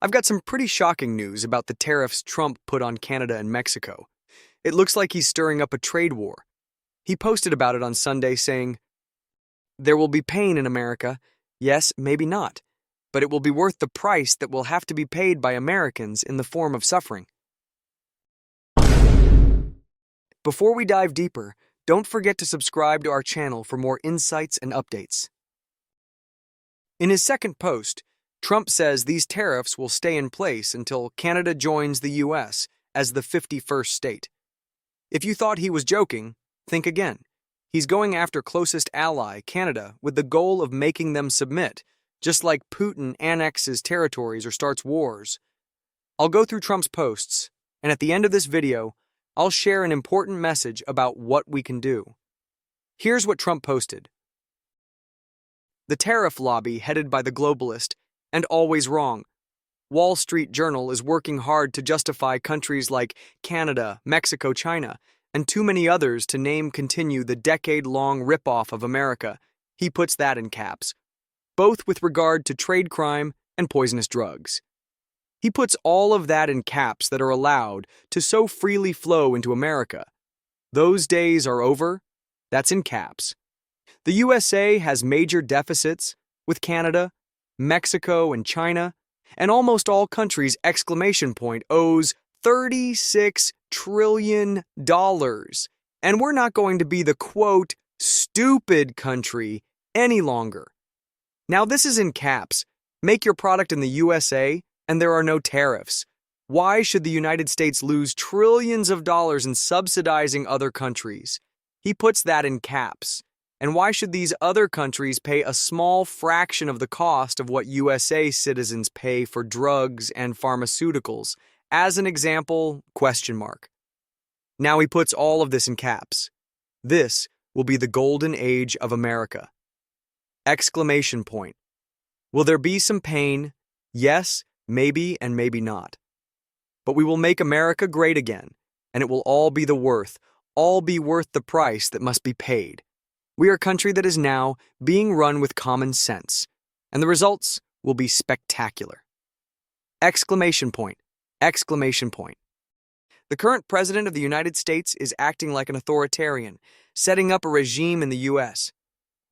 I've got some pretty shocking news about the tariffs Trump put on Canada and Mexico. It looks like he's stirring up a trade war. He posted about it on Sunday saying, "There will be pain in America. Yes, maybe not. But it will be worth the price that will have to be paid by Americans in the form of suffering." Before we dive deeper, don't forget to subscribe to our channel for more insights and updates. In his second post, Trump says these tariffs will stay in place until Canada joins the US as the 51st state. If you thought he was joking, think again. He's going after closest ally, Canada, with the goal of making them submit, just like Putin annexes territories or starts wars. I'll go through Trump's posts, and at the end of this video, I'll share an important message about what we can do. Here's what Trump posted. The tariff lobby headed by the globalist and always wrong. Wall Street Journal is working hard to justify countries like Canada, Mexico, China, and too many others to name continue the decade-long ripoff of America. He puts that in caps, both with regard to trade crime and poisonous drugs. He puts all of that in caps that are allowed to so freely flow into America. Those days are over. That's in caps. The USA has major deficits with Canada, Mexico, and China, and almost all countries, owes $36 trillion. And we're not going to be the, quote, stupid country any longer. Now this is in caps. Make your product in the USA, and there are no tariffs. Why should the United States lose trillions of dollars in subsidizing other countries? He puts that in caps. And why should these other countries pay a small fraction of the cost of what USA citizens pay for drugs and pharmaceuticals? As an example, ? Now he puts all of this in caps. This will be the golden age of America. ! Will there be some pain? Yes, maybe, and maybe not. But we will make America great again, and it will all be worth the price that must be paid. We are a country that is now being run with common sense, and the results will be spectacular. ! The current president of the United States is acting like an authoritarian, setting up a regime in the US.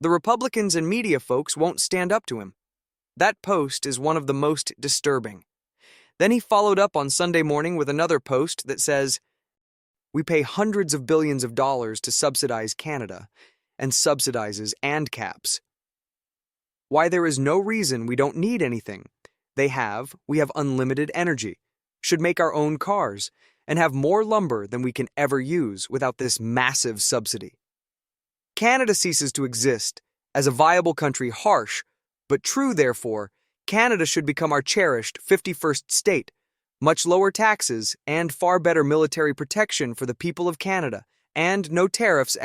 The Republicans and media folks won't stand up to him. That post is one of the most disturbing. Then he followed up on Sunday morning with another post that says, "We pay hundreds of billions of dollars to subsidize Canada, and subsidizes and caps. Why, there is no reason we don't need anything. We have unlimited energy, should make our own cars, and have more lumber than we can ever use without this massive subsidy. Canada ceases to exist as a viable country, harsh, but true. Therefore, Canada should become our cherished 51st state, much lower taxes and far better military protection for the people of Canada, and no tariffs!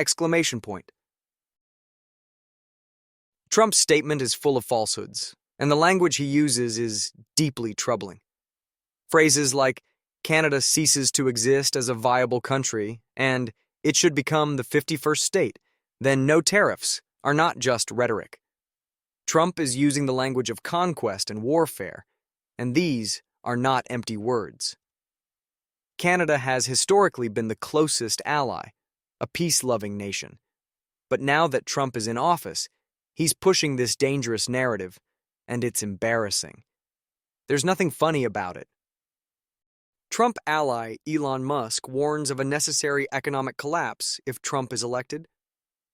Trump's statement is full of falsehoods, and the language he uses is deeply troubling. Phrases like Canada ceases to exist as a viable country and it should become the 51st state, then no tariffs, are not just rhetoric. Trump is using the language of conquest and warfare, and these are not empty words. Canada has historically been the closest ally, a peace-loving nation. But now that Trump is in office, he's pushing this dangerous narrative, and it's embarrassing. There's nothing funny about it. Trump ally Elon Musk warns of a necessary economic collapse if Trump is elected.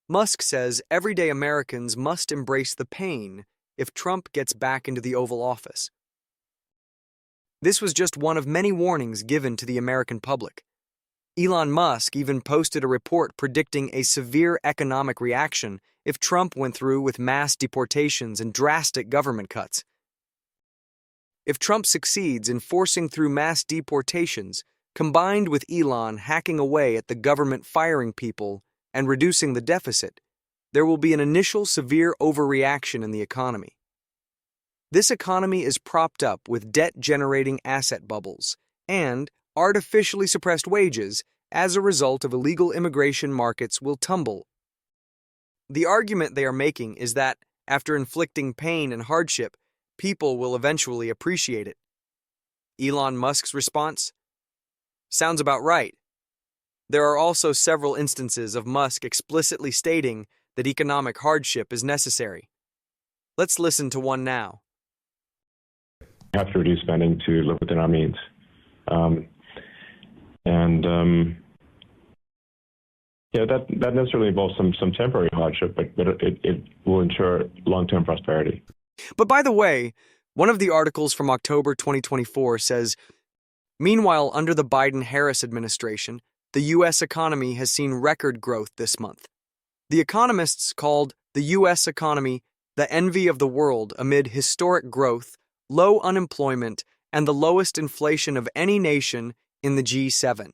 Musk says everyday Americans must embrace the pain if Trump gets back into the Oval Office. This was just one of many warnings given to the American public. Elon Musk even posted a report predicting a severe economic reaction if Trump went through with mass deportations and drastic government cuts. If Trump succeeds in forcing through mass deportations, combined with Elon hacking away at the government firing people and reducing the deficit, there will be an initial severe overreaction in the economy. This economy is propped up with debt-generating asset bubbles and artificially suppressed wages. As a result of illegal immigration, markets will tumble. The argument they are making is that, after inflicting pain and hardship, people will eventually appreciate it. Elon Musk's response? Sounds about right. There are also several instances of Musk explicitly stating that economic hardship is necessary. Let's listen to one now. We have to reduce spending to live within our means. That necessarily involves some temporary hardship, but it will ensure long-term prosperity. But by the way, one of the articles from October 2024 says, meanwhile, under the Biden-Harris administration, the U.S. economy has seen record growth this month. The economists called the U.S. economy the envy of the world amid historic growth, low unemployment, and the lowest inflation of any nation in the G7.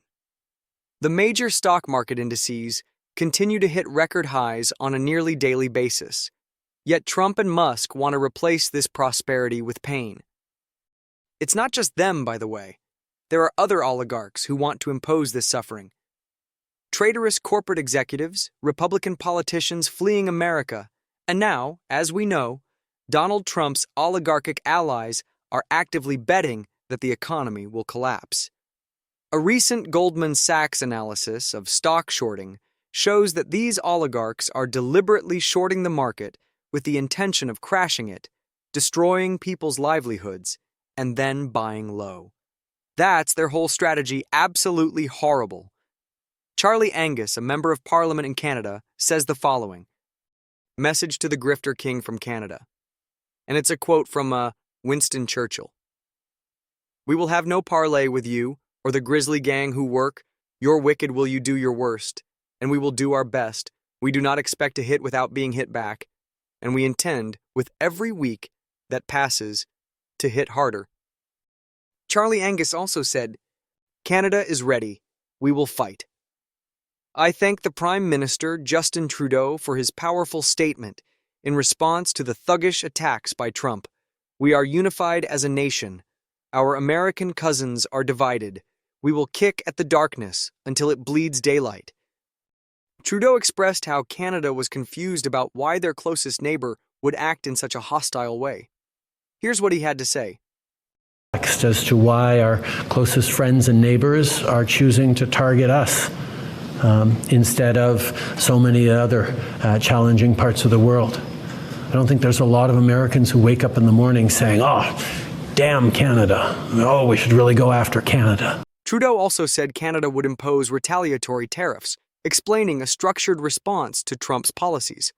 The major stock market indices continue to hit record highs on a nearly daily basis. Yet Trump and Musk want to replace this prosperity with pain. It's not just them, by the way. There are other oligarchs who want to impose this suffering. Traitorous corporate executives, Republican politicians fleeing America, and now, as we know, Donald Trump's oligarchic allies are actively betting that the economy will collapse. A recent Goldman Sachs analysis of stock shorting shows that these oligarchs are deliberately shorting the market with the intention of crashing it, destroying people's livelihoods, and then buying low. That's their whole strategy, absolutely horrible. Charlie Angus, a member of Parliament in Canada, says the following. Message to the Grifter King from Canada. And it's a quote from Winston Churchill. We will have no parley with you, or the grisly gang who work. Your wicked will you do your worst, and we will do our best. We do not expect to hit without being hit back, and we intend, with every week that passes, to hit harder. Charlie Angus also said, Canada is ready. We will fight. I thank the Prime Minister, Justin Trudeau, for his powerful statement in response to the thuggish attacks by Trump. We are unified as a nation. Our American cousins are divided. We will kick at the darkness until it bleeds daylight. Trudeau expressed how Canada was confused about why their closest neighbor would act in such a hostile way. Here's what he had to say. As to why our closest friends and neighbors are choosing to target us instead of so many other challenging parts of the world. I don't think there's a lot of Americans who wake up in the morning saying, oh, damn Canada. Oh, we should really go after Canada. Trudeau also said Canada would impose retaliatory tariffs, explaining a structured response to Trump's policies.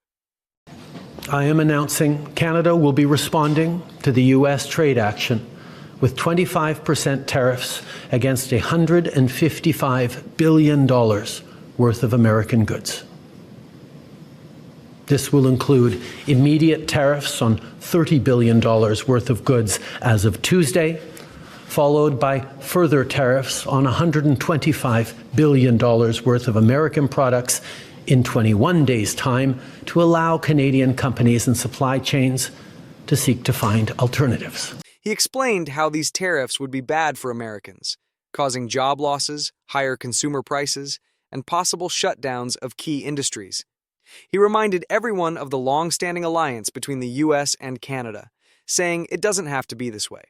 I am announcing Canada will be responding to the U.S. trade action with 25% tariffs against $155 billion worth of American goods. This will include immediate tariffs on $30 billion worth of goods as of Tuesday, followed by further tariffs on $125 billion worth of American products in 21 days' time to allow Canadian companies and supply chains to seek to find alternatives. He explained how these tariffs would be bad for Americans, causing job losses, higher consumer prices, and possible shutdowns of key industries. He reminded everyone of the long-standing alliance between the U.S. and Canada, saying it doesn't have to be this way.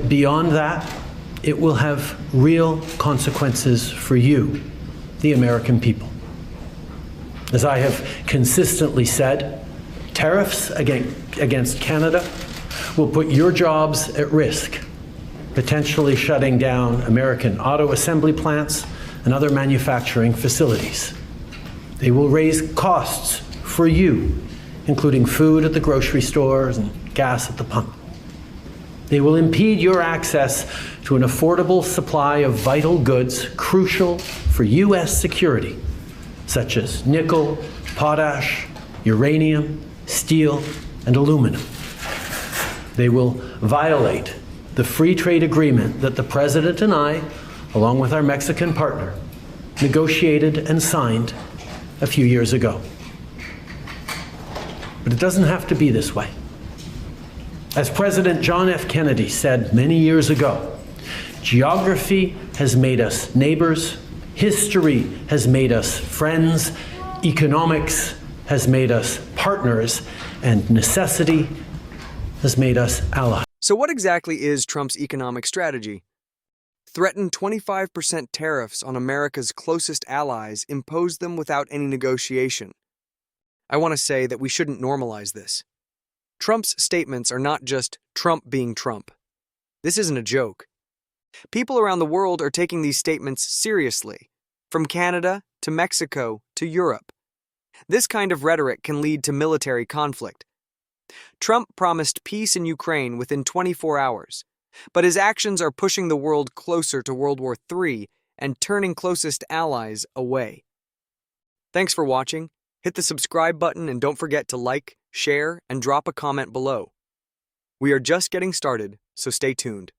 Beyond that, it will have real consequences for you, the American people. As I have consistently said, tariffs against Canada will put your jobs at risk, potentially shutting down American auto assembly plants and other manufacturing facilities. They will raise costs for you, including food at the grocery stores and gas at the pump. They will impede your access to an affordable supply of vital goods crucial for U.S. security, such as nickel, potash, uranium, steel, and aluminum. They will violate the free trade agreement that the President and I, along with our Mexican partner, negotiated and signed a few years ago. But it doesn't have to be this way. As President John F. Kennedy said many years ago, geography has made us neighbors, history has made us friends, economics has made us partners, and necessity has made us allies. So what exactly is Trump's economic strategy? Threaten 25% tariffs on America's closest allies, impose them without any negotiation. I want to say that we shouldn't normalize this. Trump's statements are not just Trump being Trump. This isn't a joke. People around the world are taking these statements seriously, from Canada to Mexico to Europe. This kind of rhetoric can lead to military conflict. Trump promised peace in Ukraine within 24 hours, but his actions are pushing the world closer to World War III and turning closest allies away. Thanks for watching. Hit the subscribe button and don't forget to like, share, and drop a comment below. We are just getting started, so stay tuned.